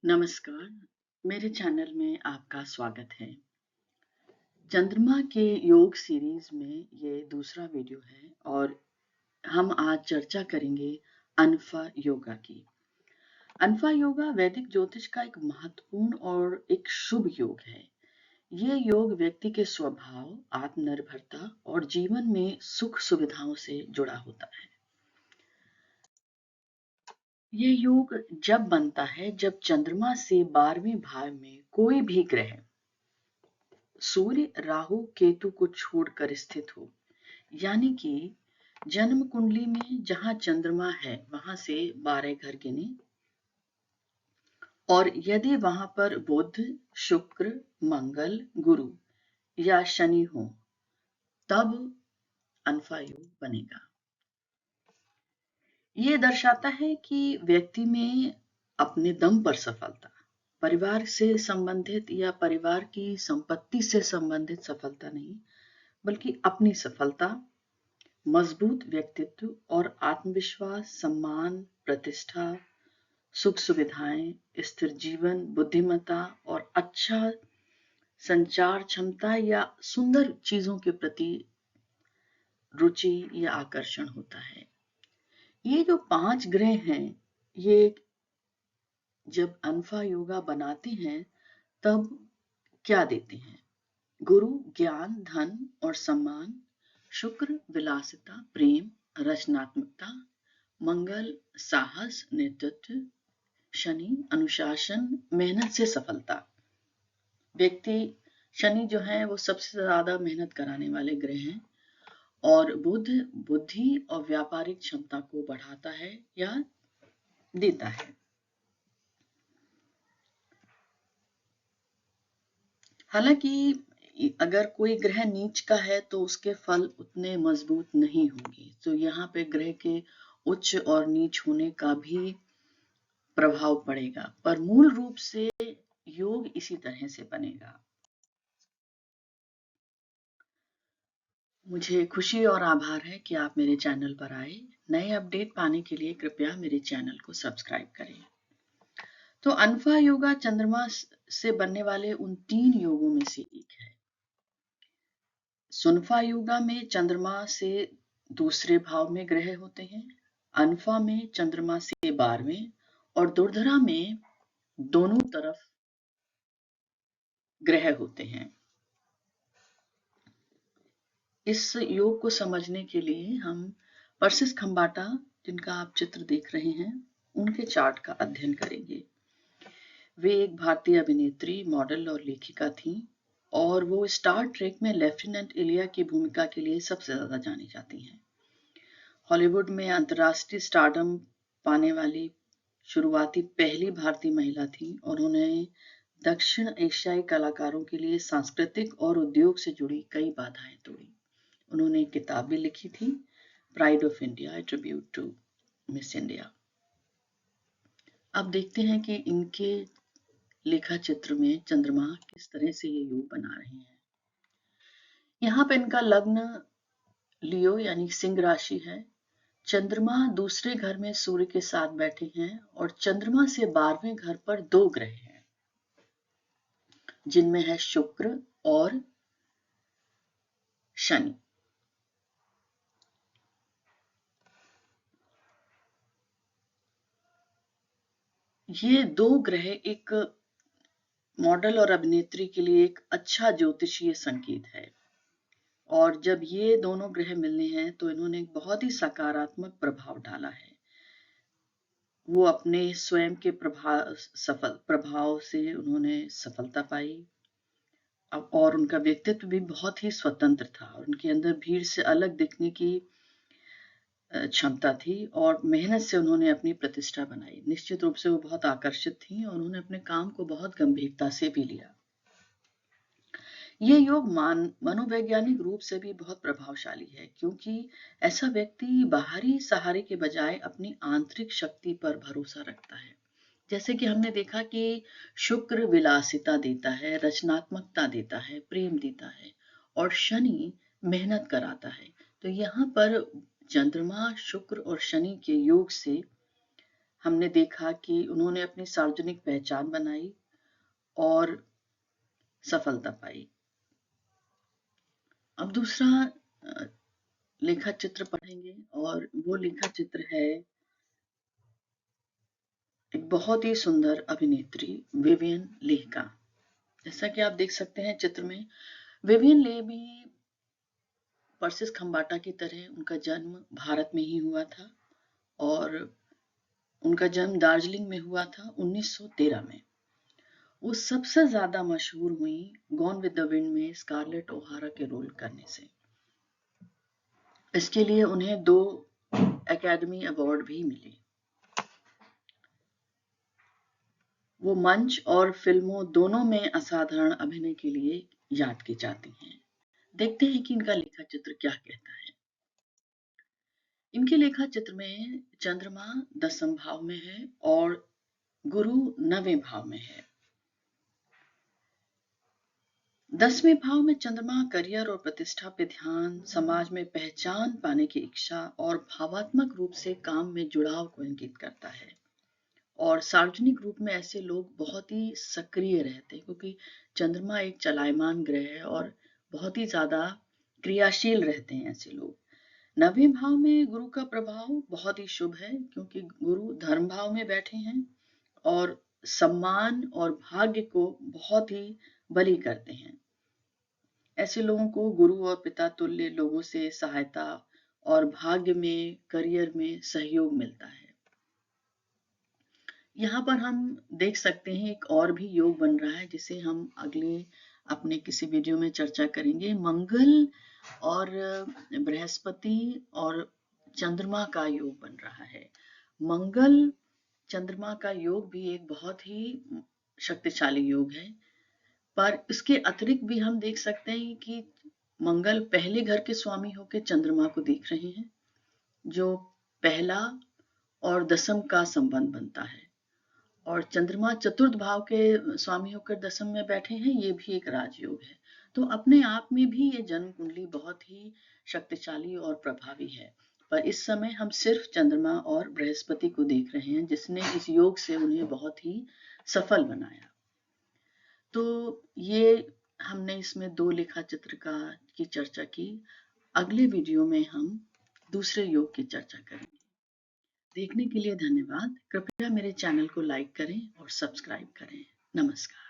नमस्कार, मेरे चैनल में आपका स्वागत है। चंद्रमा के योग सीरीज में ये दूसरा वीडियो है और हम आज चर्चा करेंगे अनफा योगा की। अनफा योगा वैदिक ज्योतिष का एक महत्वपूर्ण और एक शुभ योग है। ये योग व्यक्ति के स्वभाव, आत्मनिर्भरता और जीवन में सुख सुविधाओं से जुड़ा होता है। ये योग जब बनता है जब चंद्रमा से 12वें भाव में कोई भी ग्रह सूर्य, राहु, केतु को छोड़कर स्थित हो, यानी कि जन्म कुंडली में जहां चंद्रमा है वहां से 12 घर गिने और यदि वहां पर बुध, शुक्र, मंगल, गुरु या शनि हो तब अनफा योग बनेगा। ये दर्शाता है कि व्यक्ति में अपने दम पर सफलता, परिवार से संबंधित या परिवार की संपत्ति से संबंधित सफलता नहीं, बल्कि अपनी सफलता, मजबूत व्यक्तित्व और आत्मविश्वास, सम्मान, प्रतिष्ठा, सुख सुविधाएं, स्थिर जीवन, बुद्धिमत्ता और अच्छा संचार क्षमता या सुंदर चीजों के प्रति रुचि या आकर्षण होता है। ये जो 5 ग्रह हैं, ये जब अनफा योगा बनाते हैं तब क्या देते हैं? गुरु ज्ञान, धन और सम्मान, शुक्र विलासिता, प्रेम, रचनात्मकता, मंगल साहस, नेतृत्व, शनि अनुशासन, मेहनत से सफलता। व्यक्ति शनि जो है वो सबसे ज्यादा मेहनत कराने वाले ग्रह हैं और बुध बुद्धि और व्यापारिक क्षमता को बढ़ाता है या देता है। हालांकि अगर कोई ग्रह नीच का है तो उसके फल उतने मजबूत नहीं होंगे, तो यहाँ पे ग्रह के उच्च और नीच होने का भी प्रभाव पड़ेगा, पर मूल रूप से योग इसी तरह से बनेगा। मुझे खुशी और आभार है कि आप मेरे चैनल पर आए। नए अपडेट पाने के लिए कृपया मेरे चैनल को सब्सक्राइब करें। तो अनफा योगा चंद्रमा से बनने वाले उन 3 योगों में से एक है। सुनफा योगा में चंद्रमा से दूसरे भाव में ग्रह होते हैं, अनफा में चंद्रमा से 12वें और दुर्धरा में दोनों तरफ ग्रह होते हैं। इस योग को समझने के लिए हम परसिस खंबाटा, जिनका आप चित्र देख रहे हैं, उनके चार्ट का अध्ययन करेंगे। वे एक भारतीय अभिनेत्री, मॉडल और लेखिका थीं और वो स्टार ट्रेक में लेफ्टिनेंट इलिया की भूमिका के लिए सबसे ज्यादा जानी जाती हैं। हॉलीवुड में अंतर्राष्ट्रीय स्टारडम पाने वाली शुरुआती पहली भारतीय महिला थी और उन्हें दक्षिण एशियाई कलाकारों के लिए सांस्कृतिक और उद्योग से जुड़ी कई बाधाएं तोड़ी। उन्होंने एक किताब भी लिखी थी, pride of India, tribute to Miss India. अब देखते हैं कि इनके लेखा चित्र में चंद्रमा किस तरह से ये योग बना रहे हैं। यहाँ पे इनका लग्न लियो यानी सिंह राशि है। चंद्रमा दूसरे घर में सूर्य के साथ बैठे हैं और चंद्रमा से 12वें घर पर 2 ग्रह हैं, जिनमें है शुक्र और शनि। ये 2 ग्रह एक मॉडल और अभिनेत्री के लिए एक अच्छा ज्योतिषीय संकेत है और जब ये दोनों ग्रह मिलने हैं तो इन्होंने एक बहुत ही सकारात्मक प्रभाव डाला है। वो अपने स्वयं के प्रभाव से उन्होंने सफलता पाई और उनका व्यक्तित्व भी बहुत ही स्वतंत्र था और उनके अंदर भीड़ से अलग दिखने की क्षमता थी और मेहनत से उन्होंने अपनी प्रतिष्ठा बनाई। निश्चित रूप से वो बहुत आकर्षित थी और उन्होंने अपने काम को बहुत गंभीरता से भी लिया। ये योग मनोवैज्ञानिक रूप से भी बहुत प्रभावशाली है, क्योंकि ऐसा व्यक्ति बाहरी सहारे के बजाय अपनी आंतरिक शक्ति पर भरोसा रखता है। जैसे कि हमने देखा कि शुक्र विलासिता देता है, रचनात्मकता देता है, प्रेम देता है और शनि मेहनत कराता है। तो यहाँ पर चंद्रमा, शुक्र और शनि के योग से हमने देखा कि उन्होंने अपनी सार्वजनिक पहचान बनाई और सफलता पाई। अब दूसरा लेखा चित्र पढ़ेंगे और वो लेखा चित्र है एक बहुत ही सुंदर अभिनेत्री विवियन ले का। जैसा कि आप देख सकते हैं चित्र में, विवियन ले भी परसिस खम्बाटा की तरह उनका जन्म भारत में ही हुआ था और उनका जन्म दार्जिलिंग में हुआ था 1913 में। वो सबसे ज्यादा मशहूर हुई गॉन विद द विंड में स्कारलेट ओहारा के रोल करने से। इसके लिए उन्हें 2 एकेडमी अवार्ड भी मिले। वो मंच और फिल्मों दोनों में असाधारण अभिनय के लिए याद की जाती हैं। देखते हैं कि इनका लेखा चित्र क्या कहता है। इनके लेखा चित्र में चंद्रमा 10वें भाव में है और गुरु 9वें भाव में है। 10वें भाव में चंद्रमा करियर और प्रतिष्ठा पे ध्यान, समाज में पहचान पाने की इच्छा और भावात्मक रूप से काम में जुड़ाव को इंगित करता है। और सार्वजनिक रूप में ऐसे लोग बहुत ही सक्रिय रहते हैं क्योंकि चंद्रमा एक चलायमान ग्रह है और बहुत ही ज्यादा क्रियाशील रहते हैं ऐसे लोग। 9वें भाव में गुरु का प्रभाव बहुत ही शुभ है क्योंकि गुरु धर्म भाव में बैठे हैं और सम्मान और भाग्य को बहुत ही बली करते हैं। ऐसे लोगों को गुरु और पिता तुल्य लोगों से सहायता और भाग्य में, करियर में सहयोग मिलता है। यहाँ पर हम देख सकते हैं एक और भी योग बन रहा है जिसे हम अगले अपने किसी वीडियो में चर्चा करेंगे। मंगल और बृहस्पति और चंद्रमा का योग बन रहा है। मंगल चंद्रमा का योग भी एक बहुत ही शक्तिशाली योग है, पर इसके अतिरिक्त भी हम देख सकते हैं कि मंगल पहले घर के स्वामी होकर चंद्रमा को देख रहे हैं, जो पहला और दसम का संबंध बनता है। और चंद्रमा चतुर्थ भाव के स्वामी होकर दसम में बैठे हैं, ये भी एक राजयोग है। तो अपने आप में भी ये जन्म कुंडली बहुत ही शक्तिशाली और प्रभावी है। पर इस समय हम सिर्फ चंद्रमा और बृहस्पति को देख रहे हैं जिसने इस योग से उन्हें बहुत ही सफल बनाया। तो ये हमने इसमें 2 लेखा चित्र की चर्चा की। अगले वीडियो में हम दूसरे योग की चर्चा करेंगे। देखने के लिए धन्यवाद। कृपया मेरे चैनल को लाइक करें और सब्सक्राइब करें। नमस्कार।